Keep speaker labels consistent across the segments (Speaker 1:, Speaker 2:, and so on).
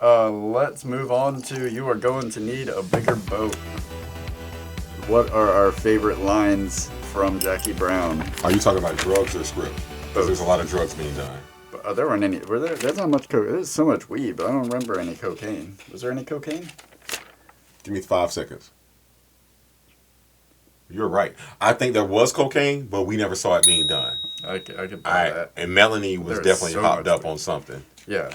Speaker 1: Let's move on to you are going to need a bigger boat. What are our favorite lines from Jackie Brown?
Speaker 2: Are you talking about drugs or script? Because there's a lot of drugs being done.
Speaker 1: There weren't any. There's not much coke. There's so much weed, but I don't remember any cocaine. Was there any cocaine?
Speaker 2: Give me 5 seconds. You're right. I think there was cocaine, but we never saw it being done.
Speaker 1: I could buy that.
Speaker 2: And Melanie was definitely
Speaker 1: so
Speaker 2: hopped up
Speaker 1: weed.
Speaker 2: on something.
Speaker 1: Yeah.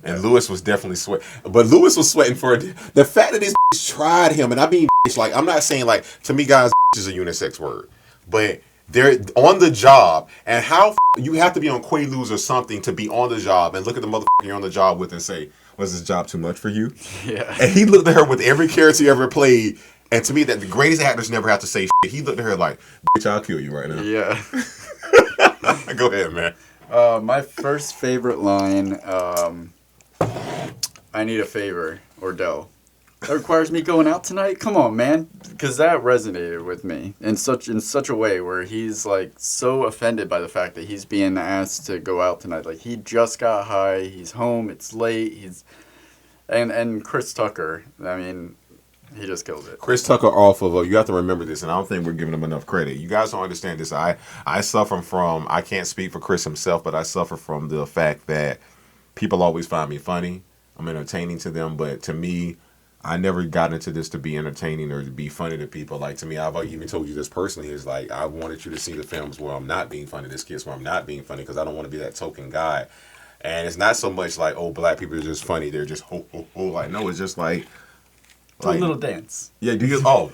Speaker 2: And Lewis was definitely sweating. But Lewis was sweating for the fact that this tried him. And I mean, like, I'm not saying, like, to me, guys, is a unisex word. But they're on the job. And how you have to be on Quaaludes or something to be on the job and look at the motherfucker you're on the job with and say, was this job too much for you?
Speaker 1: Yeah.
Speaker 2: And he looked at her with every character he ever played. And to me, that the greatest actors never have to say shit. He looked at her like, bitch, I'll kill you right now.
Speaker 1: Yeah.
Speaker 2: Go ahead, man.
Speaker 1: My first favorite line, I need a favor, Ordell. That requires me going out tonight? Come on, man. Because that resonated with me in such a way where he's like so offended by the fact that he's being asked to go out tonight. Like he just got high, he's home, it's late, and Chris Tucker, I mean, he just killed it.
Speaker 2: Chris Tucker off of, you have to remember this, and I don't think we're giving him enough credit. You guys don't understand this. I suffer from, I can't speak for Chris himself, but I suffer from the fact that people always find me funny. I'm entertaining to them, but to me, I never got into this to be entertaining or to be funny to people. Like, to me, I've even told you this personally, is like, I wanted you to see the films where I'm not being funny, this kids where I'm not being funny, because I don't want to be that token guy. And it's not so much like, oh, black people are just funny. They're just, ho, ho, ho. Like, no, it's just like,
Speaker 1: Do a little dance.
Speaker 2: Yeah, do you? Oh,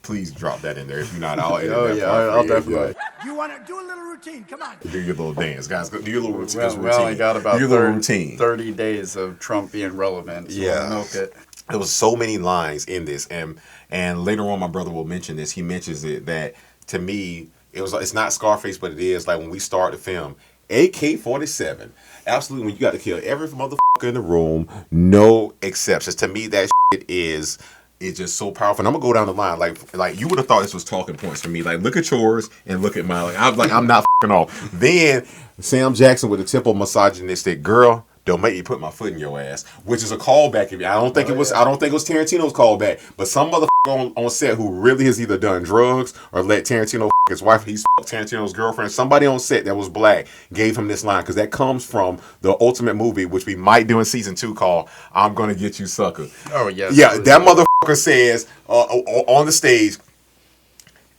Speaker 2: please drop that in there. If you're not, I'll edit
Speaker 1: Oh
Speaker 2: that
Speaker 1: yeah,
Speaker 2: part for
Speaker 1: I'll
Speaker 2: you.
Speaker 1: definitely.
Speaker 3: You want to do a little routine? Come on.
Speaker 2: Do your little dance, guys. Do your little routine.
Speaker 1: We only got about
Speaker 2: do your little routine.
Speaker 1: 30 days of Trump being relevant. So
Speaker 2: Yeah.
Speaker 1: we'll milk it.
Speaker 2: There was so many lines in this, and later on, my brother will mention this. He mentions it that to me, it's not Scarface, but it is like when we start the film, AK-47. Absolutely, when you got to kill every motherfucker in the room, no exceptions. To me, that shit is just so powerful. And I'm gonna go down the line. Like you would have thought this was talking points for me. Like, look at yours and look at mine. I'm not fucking off. Then Sam Jackson with a typical misogynistic girl. Don't make me put my foot in your ass, which is a callback. I don't think it was Tarantino's callback, but some motherfucker on set who really has either done drugs or let Tarantino his wife. He's Tarantino's girlfriend. Somebody on set that was black gave him this line because that comes from the ultimate movie, which we might do in season 2, called "I'm Gonna Get You, Sucker."
Speaker 1: Oh yes.
Speaker 2: Yeah, that motherfucker says on the stage,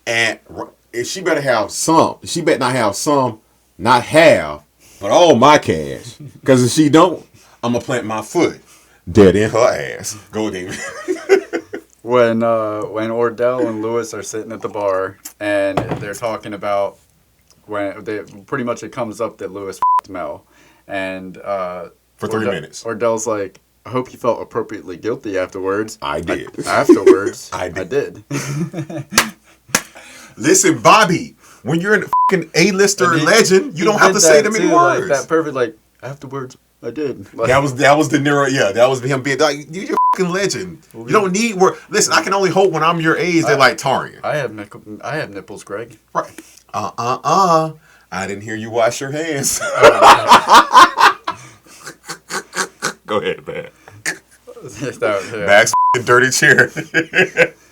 Speaker 2: and she better have some. She better not have some, not half. But all my cash, because if she don't, I'm gonna plant my foot dead in her ass. Go, David.
Speaker 1: When Ordell and Lewis are sitting at the bar and they're talking about when they pretty much it comes up that Lewis f***ed Mel, and
Speaker 2: For 3 minutes.
Speaker 1: Ordell's like, I hope you felt appropriately guilty afterwards.
Speaker 2: I did.
Speaker 1: Afterwards,
Speaker 2: I did.
Speaker 1: Listen,
Speaker 2: Bobby. When you're a fucking A-lister legend, you don't have to say them many words.
Speaker 1: Like, that perfect, like, afterwards, I did. Like,
Speaker 2: that was De Niro, yeah. That was him being like, you're a fucking legend. You don't need work. Listen, I can only hope when I'm your age, they're like Tarian.
Speaker 1: I have nipples, Greg.
Speaker 2: Right. I didn't hear you wash your hands. Go ahead, man. Max dirty chair.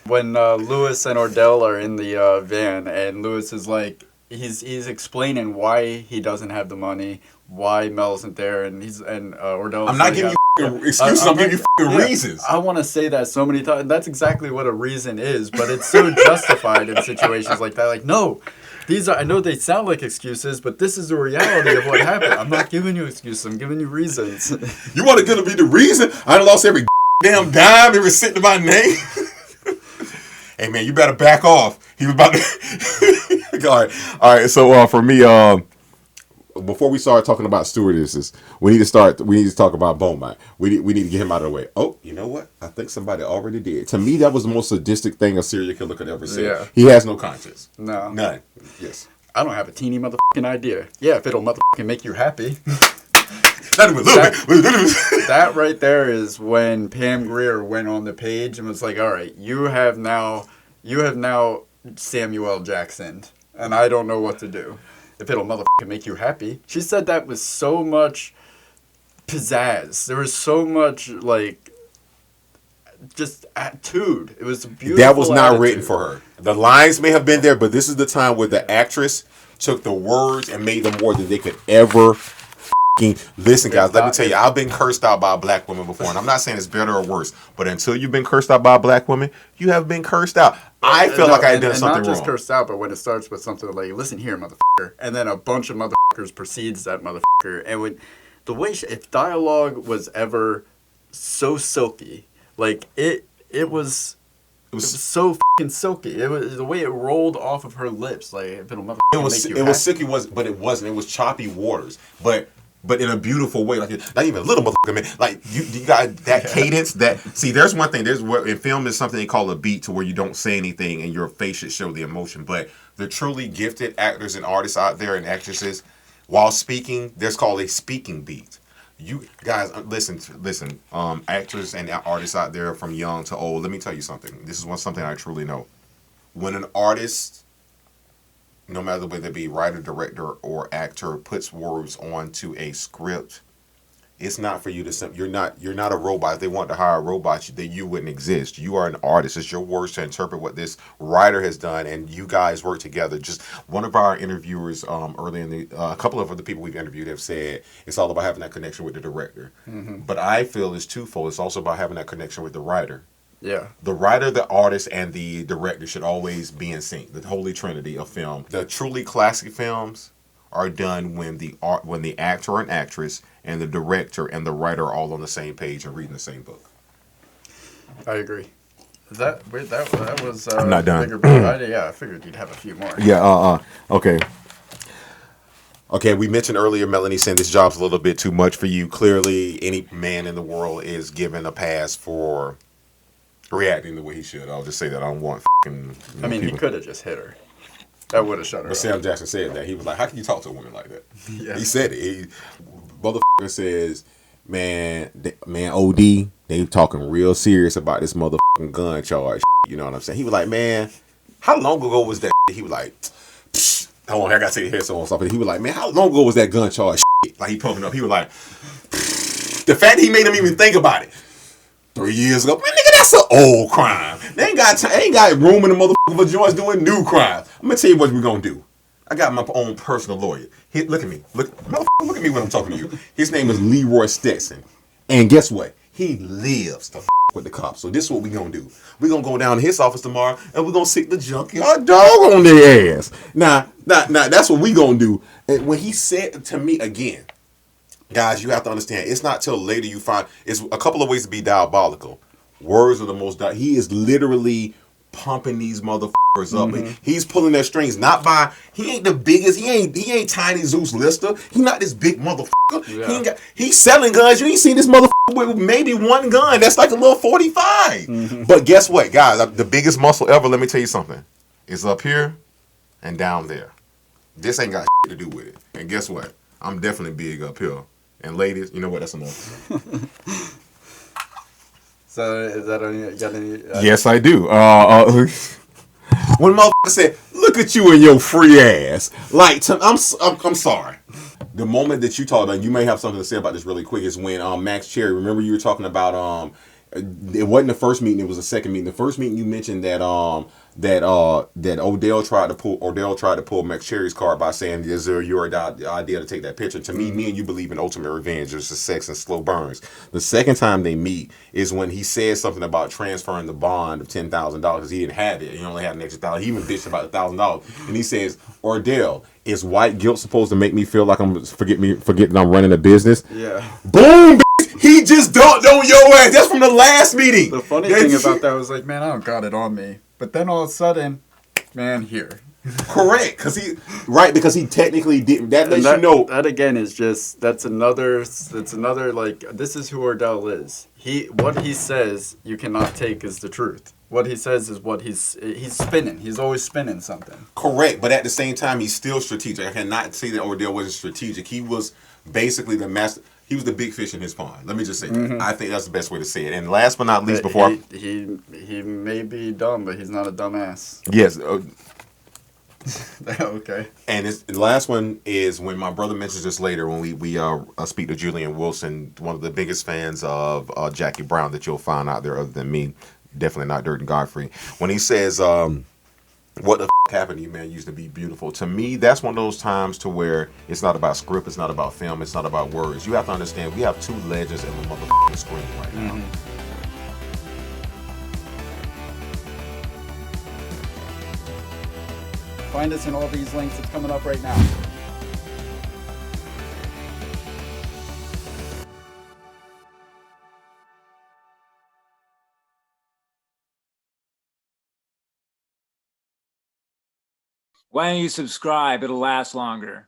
Speaker 1: When Lewis and Ordell are in the van, and Lewis is like, he's explaining why he doesn't have the money, why Mel isn't there, and Ordell.
Speaker 2: I'm not giving you excuses. I'm giving you reasons.
Speaker 1: I want to say that so many times. That's exactly what a reason is, but it's so justified in situations like that. Like, no, I know they sound like excuses, but this is the reality of what happened. I'm not giving you excuses. I'm giving you reasons.
Speaker 2: You want it to be the reason? I done lost every damn dime ever sent to my name. Hey man, you better back off. He was about to. All right. So for me, before we start talking about stewardesses, we need to talk about Beaumont. We need to get him out of the way. Oh, you know what? I think somebody already did. To me, that was the most sadistic thing a serial killer could ever say.
Speaker 1: Yeah.
Speaker 2: He has no conscience.
Speaker 1: No.
Speaker 2: None. Yes.
Speaker 1: I don't have a teeny motherfucking idea. Yeah, if it'll motherfucking make you happy. That right there is when Pam Grier went on the page and was like, all right, you have now Samuel Jackson, and I don't know what to do. If it'll motherfucking make you happy. She said that with so much pizzazz. There was so much like just attitude. It was a beautiful.
Speaker 2: That was not
Speaker 1: attitude.
Speaker 2: written for her. The lines may have been there, but this is the time where the actress took the words and made them more than they could ever listen, guys. Let me tell you, I've been cursed out by a black woman before, and I'm not saying it's better or worse, but until you've been cursed out by a black woman, you have been cursed out. I feel like I had done something wrong.
Speaker 1: Not just cursed out, but when it starts with something like, listen here, motherfucker, and then a bunch of motherfuckers precedes that motherfucker, and when the way if dialogue was ever so silky, like it was so fucking silky. It was the way it rolled off of her lips, like if it'll motherfucker make you
Speaker 2: was silky, but it wasn't. It was choppy waters, but in a beautiful way, like not even a little motherfucker, man. Like you got that cadence. That see, there's one thing. There's in film is something they call a beat, to where you don't say anything and your face should show the emotion. But the truly gifted actors and artists out there and actresses, while speaking, there's called a speaking beat. You guys listen. Actors and artists out there from young to old. Let me tell you something. This is something I truly know. When an artist, no matter whether it be writer, director, or actor, puts words onto a script, it's not for you to. You're not a robot. If they want to hire a robot, then you wouldn't exist. You are an artist. It's your words to interpret what this writer has done, and you guys work together. Just one of our interviewers early in the a couple of other people we've interviewed have said it's all about having that connection with the director. Mm-hmm. But I feel it's twofold. It's also about having that connection with the writer. Yeah. The writer, the artist, and the director should always be in sync. The holy trinity of film. The truly classic films are done when the actor and actress and the director and the writer are all on the same page and reading the same book.
Speaker 1: I agree. That was
Speaker 2: I'm not done.
Speaker 1: I figured you'd have a few more.
Speaker 2: Yeah, okay. Okay, we mentioned earlier, Melanie, saying this job's a little bit too much for you. Clearly, any man in the world is given a pass for reacting the way he should. I'll just say that. I don't want
Speaker 1: he could have just hit her. That would have shut her
Speaker 2: But
Speaker 1: up.
Speaker 2: Sam Jackson said that. He was like, how can you talk to a woman like that?
Speaker 1: Yeah.
Speaker 2: He said it. Motherfucker says, man, OD, they talking real serious about this motherfucking gun charge. You know what I'm saying? He was like, man, how long ago was that? He was like, hold on, I gotta take the headset on something. He was like, man, how long ago was that gun charge? Like, he poking up. He was like, the fact that he made him even think about it. 3 years ago, man, nigga, that's an old crime. They ain't got room in the motherfucker for joints doing new crimes. I'm gonna tell you what we're gonna do. I got my own personal lawyer. Look at me. Look at me when I'm talking to you. His name is Leroy Stetson. And guess what? He lives to with the cops. So this is what we're gonna do. We're gonna go down to his office tomorrow and we're gonna sick the junkyard dog on their ass. Now, that's what we gonna do. And when he said to me again, guys, you have to understand, it's not till later you find, it's a couple of ways to be diabolical. Words are the most, he is literally pumping these motherfuckers up. Mm-hmm. He's pulling their strings, he ain't the biggest, he ain't Tiny Zeus Lister. He not this big motherfucker. Yeah. He's selling guns. You ain't seen this motherfucker with maybe one gun. That's like a little 45. Mm-hmm. But guess what, guys? The biggest muscle ever, let me tell you something. It's up here and down there. This ain't got shit to do with it. And guess what? I'm definitely big up here. And ladies, you know what? That's enough.
Speaker 1: So is that on you? Got any?
Speaker 2: Yes, I do. When motherfucker said, "Look at you and your free ass," like I'm sorry. The moment that you talk about, you may have something to say about this really quick. Is when Max Cherry. Remember you were talking about it wasn't the first meeting; it was the second meeting. The first meeting you mentioned that Odell tried to pull Max Cherry's card by saying, "Is there your idea to take that picture?" To me and you believe in ultimate revenge. There's just sex and slow burns. The second time they meet is when he says something about transferring the bond of $10,000 because he didn't have it. He only had an extra $1,000. He even bitched about $1,000, and he says, "Odell, is white guilt supposed to make me feel like I'm forgetting I'm running a business?"
Speaker 1: Yeah.
Speaker 2: Boom. He just dunked on your ass. That's from the last meeting.
Speaker 1: The funny thing about that was like, man, I don't got it on me. But then all of a sudden, man, here.
Speaker 2: Correct, because he technically didn't. That lets you know.
Speaker 1: That again is just that's another like this is who Ordell is. What he says you cannot take as the truth. What he says is what he's spinning. He's always spinning something.
Speaker 2: Correct, but at the same time he's still strategic. I cannot say that Ordell wasn't strategic. He was basically the master. He was the big fish in his pond. Let me just say that. I think that's the best way to say it. And last but not least,
Speaker 1: he may be dumb, but he's not a dumbass.
Speaker 2: Yes.
Speaker 1: Okay.
Speaker 2: And the last one is when my brother mentions this later when we speak to Julian Wilson, one of the biggest fans of Jackie Brown that you'll find out there other than me. Definitely not Dirt and Godfrey. When he says, what the happened to you, man, used to be beautiful. To me, that's one of those times to where it's not about script, it's not about film, it's not about words. You have to understand we have two legends in the motherfucking screen right now.
Speaker 1: Find us in all these links. It's coming up right now.
Speaker 4: Why don't you subscribe? It'll last longer.